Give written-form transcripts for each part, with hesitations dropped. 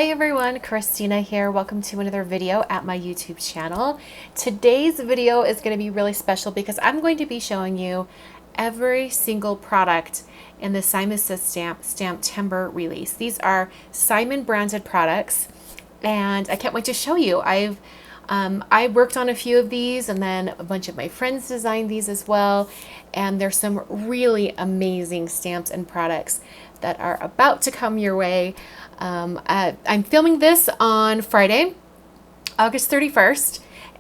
Hi everyone, Christina here. Welcome to another video at my YouTube channel. Today's video is going to be really special because I'm going to be showing you every single product in the Simon Says Stamptember release. These are Simon branded products and I can't wait to show you. I worked on a few of these and then a bunch of my friends designed these as well. And there's some really amazing stamps and products that are about to come your way. I'm filming this on Friday, August 31st,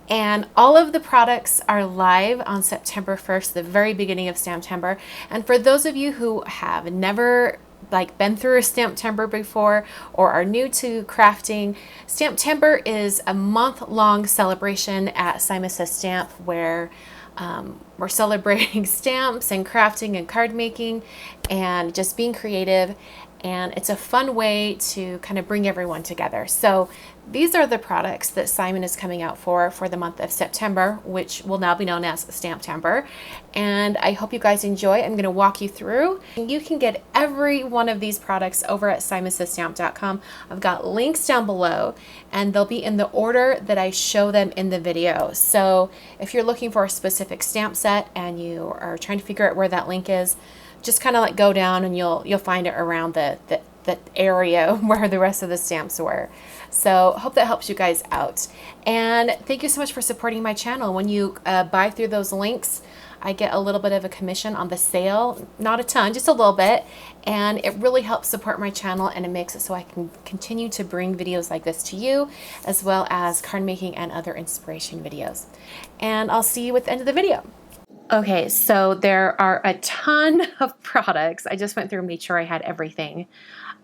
and all of the products are live on September 1st, the very beginning of Stamptember. And for those of you who have never been through a Stamptember before or are new to crafting, Stamptember is a month-long celebration at Simon Says Stamp where we're celebrating stamps and crafting and card making and just being creative. And it's a fun way to kind of bring everyone together. So these are the products that Simon is coming out for the month of September, which will now be known as Stamptember. And I hope you guys enjoy. I'm going to walk you through. You can get every one of these products over at simonsaystamp.com. I've got links down below and they'll be in the order that I show them in the video. So if you're looking for a specific stamp set and you are trying to figure out where that link is, just kind of go down and you'll find it around the area where the rest of the stamps were. So hope that helps you guys out. And thank you so much for supporting my channel. When you buy through those links, I get a little bit of a commission on the sale, not a ton, just a little bit. And it really helps support my channel and it makes it so I can continue to bring videos like this to you, as well as card making and other inspiration videos. And I'll see you at the end of the video. Okay, so there are a ton of products. I just went through and made sure I had everything.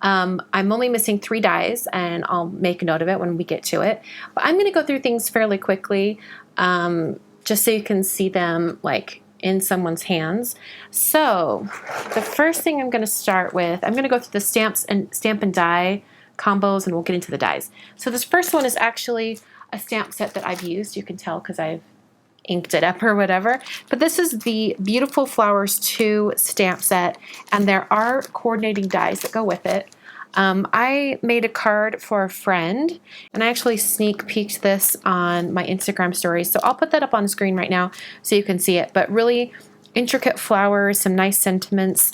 I'm only missing 3 dies, and I'll make a note of it when we get to it. But I'm going to go through things fairly quickly, just so you can see them in someone's hands. So the first thing I'm going to start with, I'm going to go through the stamp and die combos, and we'll get into the dies. So this first one is actually a stamp set that I've used. You can tell because I've inked it up or whatever. But this is the Beautiful Flowers 2 stamp set, and there are coordinating dies that go with it. I made a card for a friend, and I actually sneak peeked this on my Instagram stories. So I'll put that up on the screen right now so you can see it. But really intricate flowers, some nice sentiments,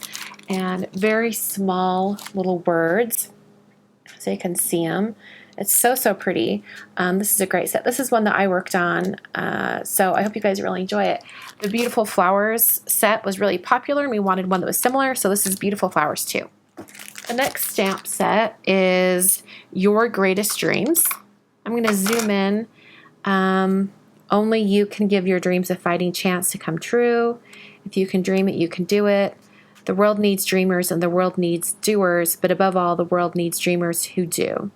and very small little words so you can see them. It's so pretty. This is a great set. This is one that I worked on, so I hope you guys really enjoy it. The Beautiful Flowers set was really popular, and we wanted one that was similar, so this is Beautiful Flowers 2. The next stamp set is Your Greatest Dreams. I'm going to zoom in. Only you can give your dreams a fighting chance to come true. If you can dream it, you can do it. The world needs dreamers, and the world needs doers, but above all, the world needs dreamers who do.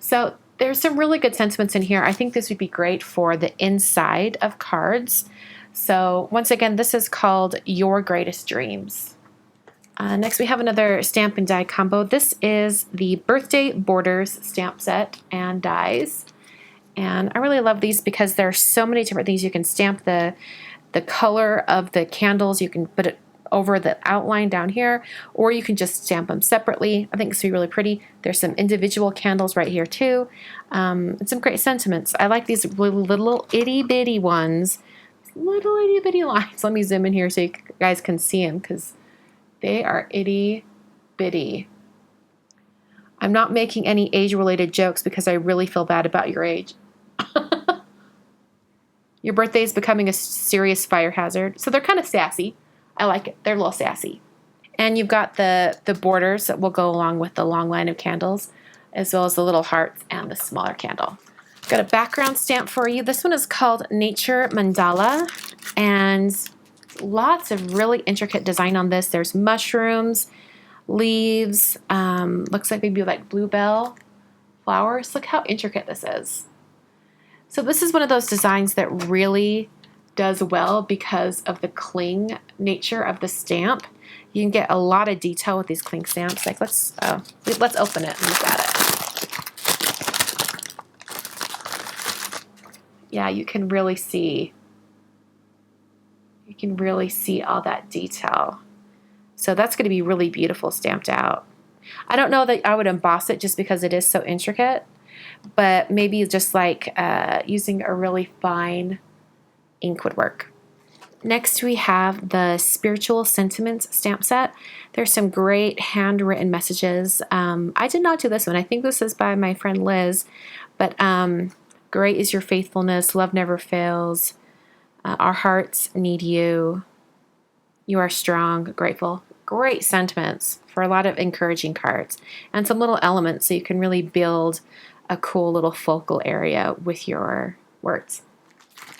So there's some really good sentiments in here. I think this would be great for the inside of cards. So once again, this is called Your Greatest Dreams. Next, we have another stamp and die combo. This is the Birthday Borders stamp set and dies. And I really love these because there are so many different things. You can stamp the color of the candles. You can put it over the outline down here, or you can just stamp them separately. I think it's really pretty. There's some individual candles right here too, and some great sentiments. I like these little itty bitty ones, little itty bitty lines. Let me zoom in here so you guys can see them because they are itty bitty. I'm not making any age-related jokes because I really feel bad about your age. Your birthday is becoming a serious fire hazard. So they're kind of sassy. I like it. They're a little sassy. And you've got the borders that will go along with the long line of candles, as well as the little hearts and the smaller candle. Got a background stamp for you. This one is called Nature Mandala, and lots of really intricate design on this. There's mushrooms, leaves, looks like maybe bluebell flowers. Look how intricate this is. So this is one of those designs that really does well because of the cling nature of the stamp. You can get a lot of detail with these cling stamps. Let's open it and look at it. Yeah, you can really see all that detail. So that's going to be really beautiful stamped out. I don't know that I would emboss it just because it is so intricate, but maybe just like using a really fine ink would work. Next, we have the Spiritual Sentiments stamp set. There's some great handwritten messages. I did not do this one. I think this is by my friend Liz, but great is your faithfulness. Love never fails. Our hearts need you. You are strong, grateful. Great sentiments for a lot of encouraging cards and some little elements so you can really build a cool little focal area with your words.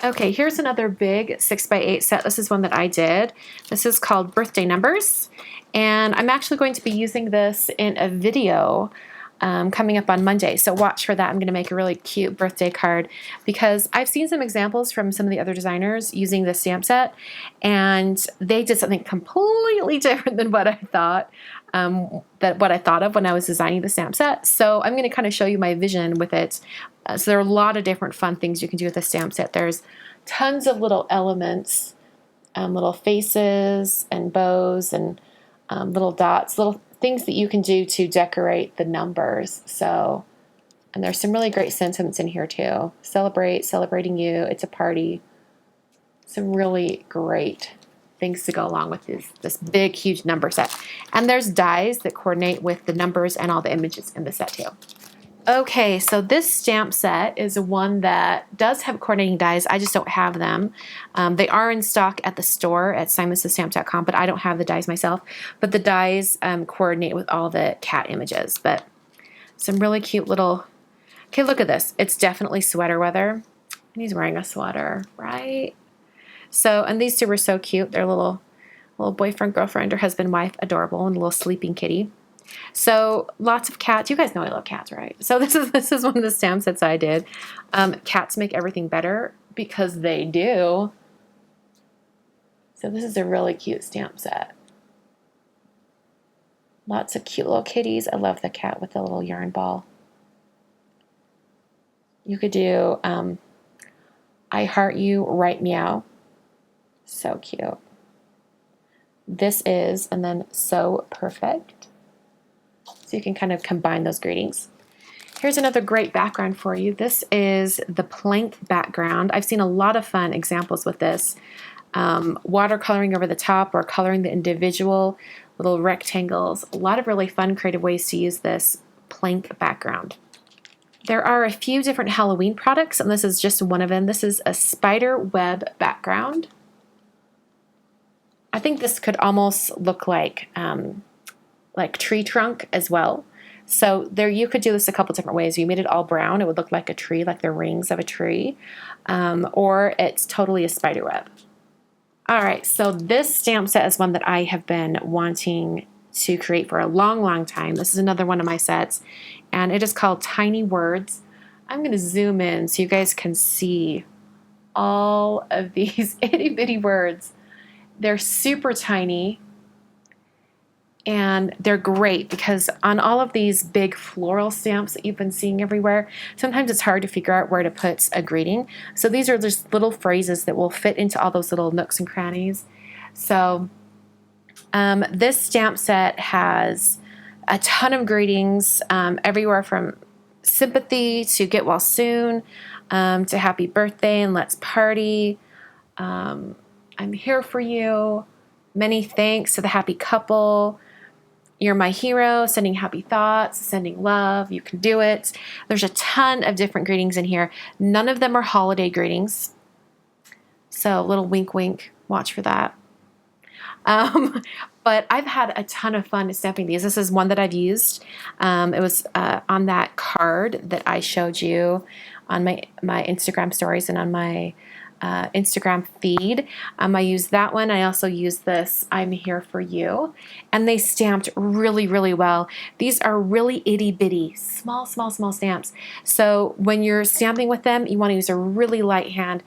Okay, here's another big 6x8 set. This is one that I did. This is called Birthday Numbers, and I'm actually going to be using this in a video coming up on Monday, so watch for that. I'm going to make a really cute birthday card because I've seen some examples from some of the other designers using this stamp set, and they did something completely different than what I thought. What I thought of when I was designing the stamp set. So I'm going to kind of show you my vision with it. So there are a lot of different fun things you can do with the stamp set. There's tons of little elements, little faces and bows and little dots, little things that you can do to decorate the numbers. So, and there's some really great sentiments in here too. Celebrate, celebrating you, it's a party. Some really great things to go along with this big, huge number set. And there's dies that coordinate with the numbers and all the images in the set too. Okay, so this stamp set is one that does have coordinating dies. I just don't have them. They are in stock at the store at simonsthestamp.com, but I don't have the dies myself. But the dies coordinate with all the cat images. But some really cute little... Okay, look at this. It's definitely sweater weather. And he's wearing a sweater, right? So, and these two were so cute. They're little boyfriend, girlfriend, or husband, wife, adorable, and a little sleeping kitty. So lots of cats. You guys know I love cats, right? So this is one of the stamp sets I did. Cats make everything better because they do. So this is a really cute stamp set. Lots of cute little kitties. I love the cat with the little yarn ball. You could do I heart you, right meow. So cute. This is, and then so perfect. So you can kind of combine those greetings. Here's another great background for you. This is the plank background. I've seen a lot of fun examples with this. Watercoloring over the top or coloring the individual little rectangles. A lot of really fun creative ways to use this plank background. There are a few different Halloween products, and this is just one of them. This is a spider web background. I think this could almost look like tree trunk as well. So there, you could do this a couple different ways. You made it all brown, it would look like a tree, like the rings of a tree, or it's totally a spider web. All right, so this stamp set is one that I have been wanting to create for a long, long time. This is another one of my sets, and it is called Tiny Words. I'm going to zoom in so you guys can see all of these itty bitty words. They're super tiny, and they're great because on all of these big floral stamps that you've been seeing everywhere, sometimes it's hard to figure out where to put a greeting. So these are just little phrases that will fit into all those little nooks and crannies. So this stamp set has a ton of greetings, everywhere from sympathy to get well soon, to happy birthday and let's party. I'm here for you. Many thanks to the happy couple. You're my hero, sending happy thoughts, sending love. You can do it. There's a ton of different greetings in here. None of them are holiday greetings. So a little wink, wink. Watch for that. But I've had a ton of fun stamping these. This is one that I've used. It was on that card that I showed you on my Instagram stories and on my Instagram feed. I used that one. I also used this I'm Here For You, and they stamped really, really well. These are really itty bitty, small stamps. So when you're stamping with them, you want to use a really light hand.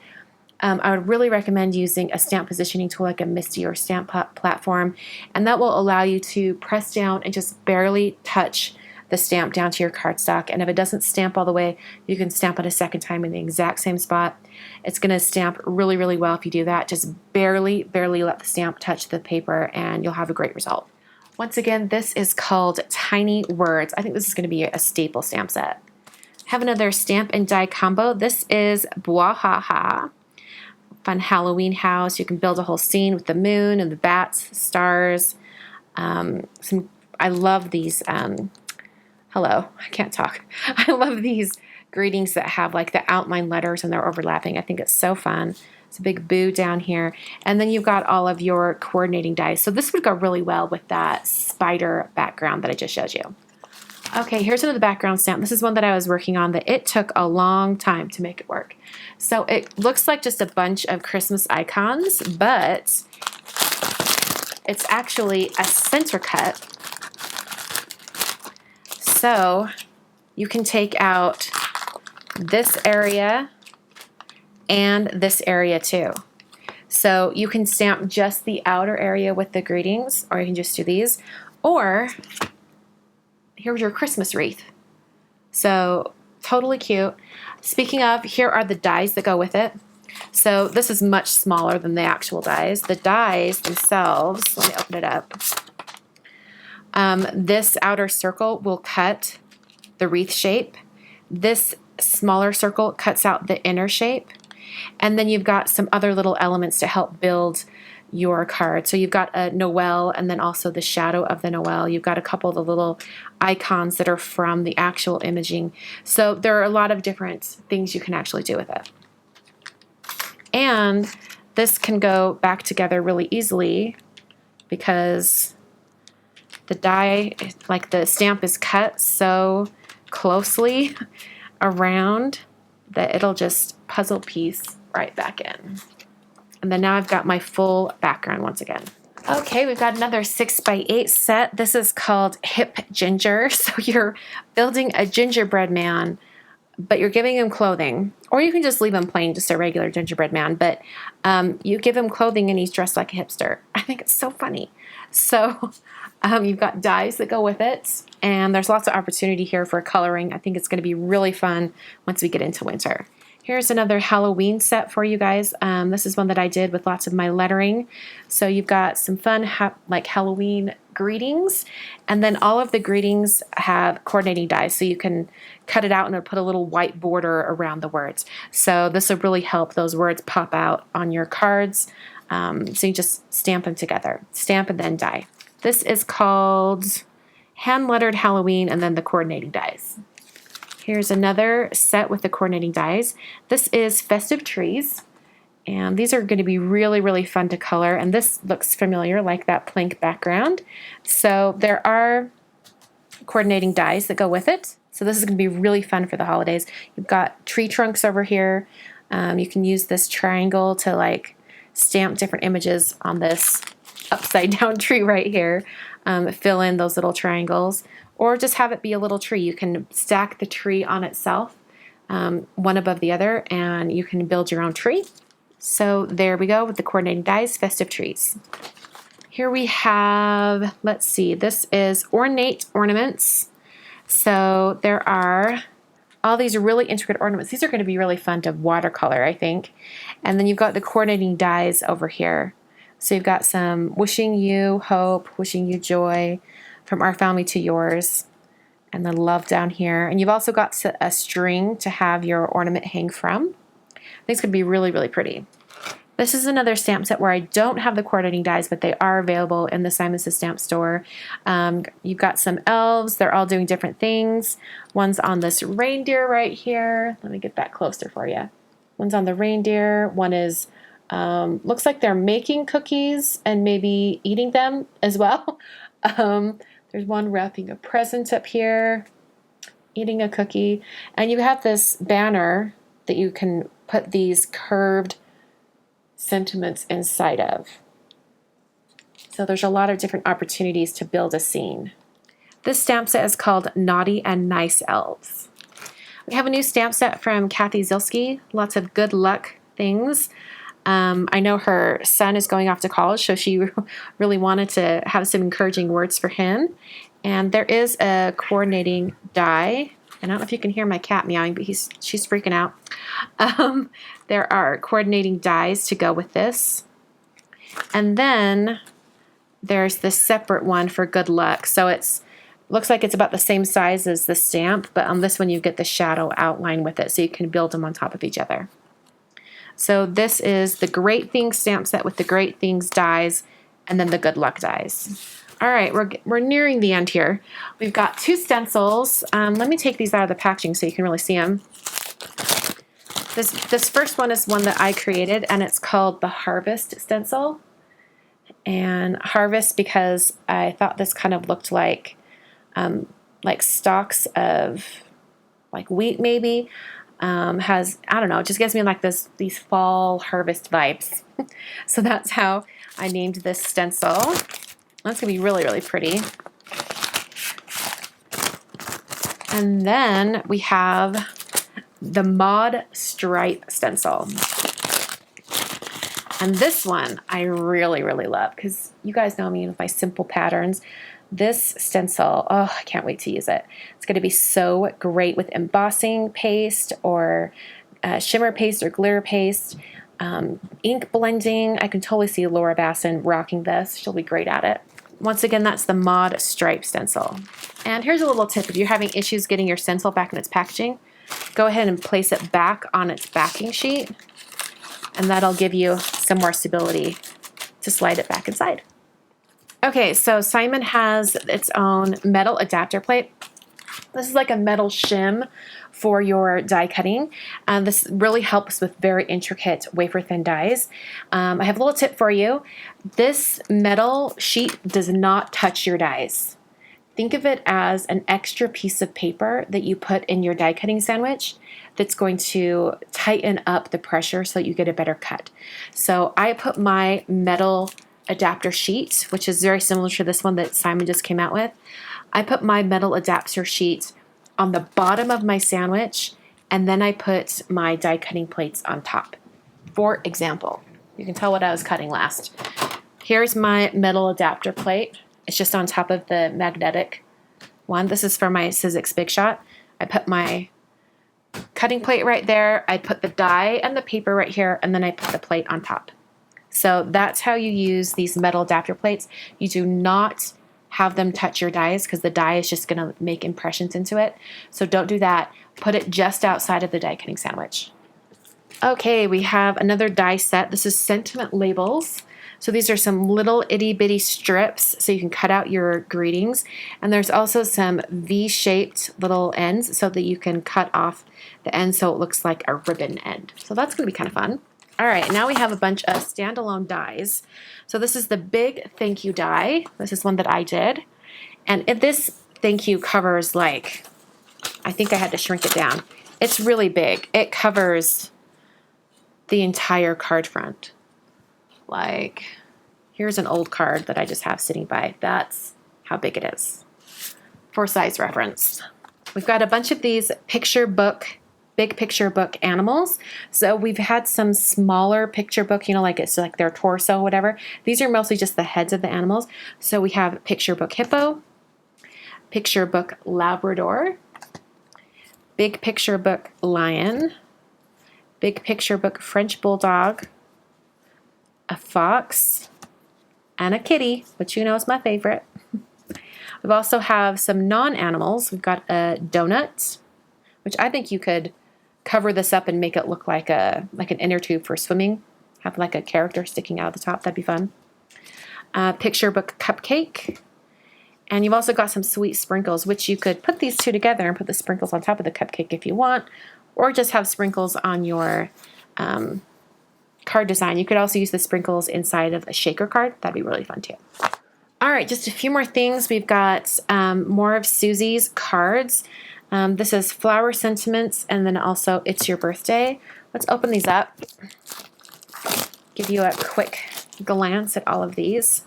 I would really recommend using a stamp positioning tool like a MISTI or Stamp Platform, and that will allow you to press down and just barely touch the stamp down to your cardstock. And if it doesn't stamp all the way, you can stamp it a second time in the exact same spot. It's going to stamp really, really well if you do that. Just barely let the stamp touch the paper, and you'll have a great result. Once again, this is called Tiny Words. I think this is going to be a staple stamp set. Have another stamp and die combo. This is Bwahaha. Fun Halloween house. You can build a whole scene with the moon and the bats, stars. I love these. Hello, I can't talk. I love these greetings that have like the outline letters and they're overlapping. I think it's so fun. It's a big boo down here. And then you've got all of your coordinating dies. So this would go really well with that spider background that I just showed you. Okay, here's another background stamp. This is one that I was working on that it took a long time to make it work. So it looks like just a bunch of Christmas icons, but it's actually a center cut. So you can take out this area and this area too. So you can stamp just the outer area with the greetings, or you can just do these, or here's your Christmas wreath. So totally cute. Speaking of, here are the dies that go with it. So this is much smaller than the actual dies. The dies themselves, let me open it up. This outer circle will cut the wreath shape. This smaller circle cuts out the inner shape. And then you've got some other little elements to help build your card. So you've got a Noel and then also the shadow of the Noel. You've got a couple of the little icons that are from the actual imaging. So there are a lot of different things you can actually do with it. And this can go back together really easily because the die, like the stamp is cut so closely around that it'll just puzzle piece right back in. And then now I've got my full background once again. Okay, we've got another 6x8 set. This is called Hip Ginger. So you're building a gingerbread man, but you're giving him clothing. Or you can just leave him plain, just a regular gingerbread man. But you give him clothing and he's dressed like a hipster. I think it's so funny. So you've got dies that go with it. And there's lots of opportunity here for coloring. I think it's going to be really fun once we get into winter. Here's another Halloween set for you guys. This is one that I did with lots of my lettering. So you've got some fun like Halloween greetings, and then all of the greetings have coordinating dies. So you can cut it out and it'll put a little white border around the words. So this will really help those words pop out on your cards. So you just stamp them together. Stamp and then die. This is called Hand-Lettered Halloween and then the coordinating dies. Here's another set with the coordinating dies. This is Festive Trees, and these are going to be really, really fun to color, and this looks familiar like that plank background. So there are coordinating dies that go with it. So this is going to be really fun for the holidays. You've got tree trunks over here. You can use this triangle to like stamp different images on this upside down tree right here. Fill in those little triangles. Or just have it be a little tree. You can stack the tree on itself, one above the other, and you can build your own tree. So there we go with the coordinating dies, Festive Trees. Here we have, let's see, this is Ornate Ornaments. So there are all these really intricate ornaments. These are going to be really fun to watercolor, I think. And then you've got the coordinating dies over here. So you've got some wishing you hope, wishing you joy, from our family to yours, and then love down here. And you've also got a string to have your ornament hang from. I think it's going to be really, really pretty. This is another stamp set where I don't have the coordinating dies, but they are available in the Simon Says Stamp store. You've got some elves. They're all doing different things. One's on this reindeer right here. Let me get that closer for you. One's on the reindeer. One is, looks like they're making cookies and maybe eating them as well. There's one wrapping a present up here, eating a cookie, and you have this banner that you can put these curved sentiments inside of. So there's a lot of different opportunities to build a scene. This stamp set is called Naughty and Nice Elves. We have a new stamp set from Kathy Zilski, lots of good luck things. I know her son is going off to college, so she really wanted to have some encouraging words for him. And there is a coordinating die. And I don't know if you can hear my cat meowing, but she's freaking out. There are coordinating dies to go with this. And then there's this separate one for good luck. So it's looks like it's about the same size as the stamp, but on this one you get the shadow outline with it, so you can build them on top of each other. So this is the Great Things stamp set with the Great Things dies and then the good luck dies. All right, we're nearing the end here. We've got 2 stencils. Let me take these out of the packaging so you can really see them. This first one is one that I created, and it's called the Harvest stencil. And Harvest because I thought this kind of looked like stalks of like wheat maybe. Has, I don't know, it just gives me like these fall harvest vibes. So that's how I named this stencil. That's gonna be really, really pretty. And then we have the Mod Stripe stencil. And this one I really, really love because you guys know me with my simple patterns. This stencil, oh, I can't wait to use it. It's going to be so great with embossing paste or shimmer paste or glitter paste, ink blending. I can totally see Laura Basson rocking this. She'll be great at it. Once again, that's the Mod Stripe stencil. And here's a little tip. If you're having issues getting your stencil back in its packaging, go ahead and place it back on its backing sheet, and that'll give you some more stability to slide it back inside. Okay, so Simon has its own metal adapter plate. This is like a metal shim for your die cutting. This really helps with very intricate wafer thin dies. I have a little tip for you. This metal sheet does not touch your dies. Think of it as an extra piece of paper that you put in your die cutting sandwich that's going to tighten up the pressure so that you get a better cut. So I put my metal adapter sheet, which is very similar to this one that Simon just came out with. I put my metal adapter sheet on the bottom of my sandwich, and then I put my die cutting plates on top. For example, you can tell what I was cutting last. Here's my metal adapter plate. It's just on top of the magnetic one. This is for my Sizzix Big Shot. I put my cutting plate right there. I put the die and the paper right here, and then I put the plate on top. So that's how you use these metal adapter plates. You do not have them touch your dies because the die is just going to make impressions into it. So don't do that. Put it just outside of the die cutting sandwich. Okay, we have another die set. This is sentiment labels. So these are some little itty bitty strips so you can cut out your greetings. And there's also some V-shaped little ends so that you can cut off the end so it looks like a ribbon end. So that's going to be kind of fun. All right, now we have a bunch of standalone dies. So this is the big thank you die. This is one that I did. And this thank you covers like, I think I had to shrink it down. It's really big. It covers the entire card front. Like, here's an old card that I just have sitting by. That's how big it is. For size reference. We've got a bunch of these big picture book animals. So we've had some smaller picture book, like it's like their torso, whatever. These are mostly just the heads of the animals. So we have picture book hippo, picture book Labrador, big picture book lion, big picture book French bulldog, a fox, and a kitty, which is my favorite. We also have some non-animals. We've got a donut, which I think you could cover this up and make it look like an inner tube for swimming. Have like a character sticking out of the top. That'd be fun. Picture book cupcake. And you've also got some sweet sprinkles, which you could put these two together and put the sprinkles on top of the cupcake if you want, or just have sprinkles on your card design. You could also use the sprinkles inside of a shaker card. That'd be really fun too. All right, just a few more things. We've got more of Susie's cards. This is flower sentiments, and then also it's your birthday. Let's open these up. Give you a quick glance at all of these.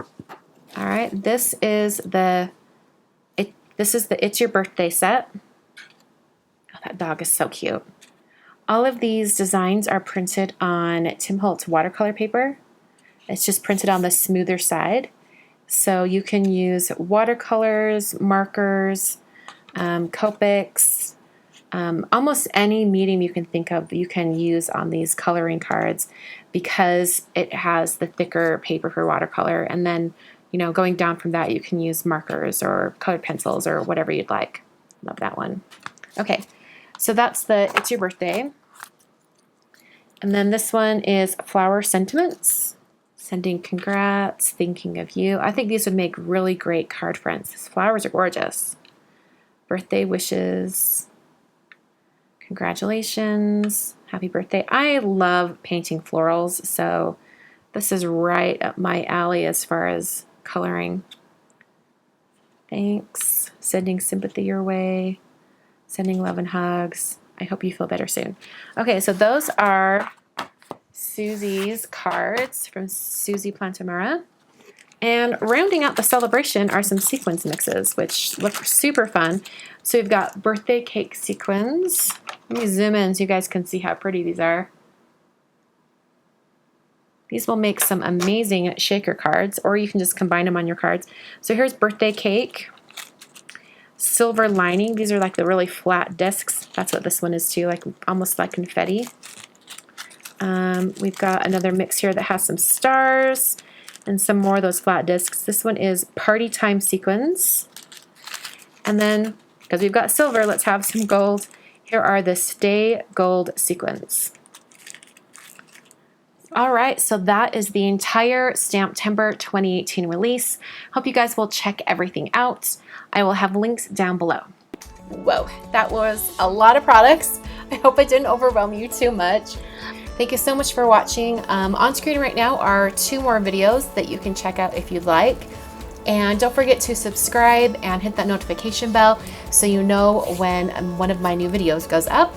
All right, this is the It's Your Birthday set. Oh, that dog is so cute. All of these designs are printed on Tim Holtz watercolor paper. It's just printed on the smoother side. So you can use watercolors, markers, Copics, almost any medium you can think of you can use on these coloring cards because it has the thicker paper for watercolor, and then you know, going down from that, you can use markers or colored pencils or whatever you'd like. Love that one. Okay, so that's the It's Your Birthday. And then this one is Flower Sentiments. Sending congrats, thinking of you. I think these would make really great card fronts. These flowers are gorgeous. Birthday wishes. Congratulations. Happy birthday. I love painting florals, so this is right up my alley as far as coloring. Thanks. Sending sympathy your way. Sending love and hugs. I hope you feel better soon. Okay, so those are Susie's cards from Susie Plantamura. And rounding out the celebration are some sequins mixes, which look super fun. So we've got birthday cake sequins. Let me zoom in so you guys can see how pretty these are. These will make some amazing shaker cards, or you can just combine them on your cards. So here's birthday cake. Silver lining. These are like the really flat discs. That's what this one is too, like almost like confetti. We've got another mix here that has some stars and some more of those flat discs. This one is Party Time Sequins. And then, because we've got silver, let's have some gold. Here are the Stay Gold Sequins. All right, so that is the entire Stamptember 2018 release. Hope you guys will check everything out. I will have links down below. Whoa, that was a lot of products. I hope it didn't overwhelm you too much. Thank you so much for watching. On screen right now are 2 more videos that you can check out if you'd like. And don't forget to subscribe and hit that notification bell so you know when one of my new videos goes up.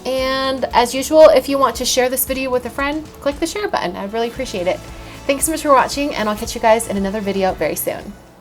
And as usual, if you want to share this video with a friend, click the share button. I'd really appreciate it. Thanks so much for watching, and I'll catch you guys in another video very soon.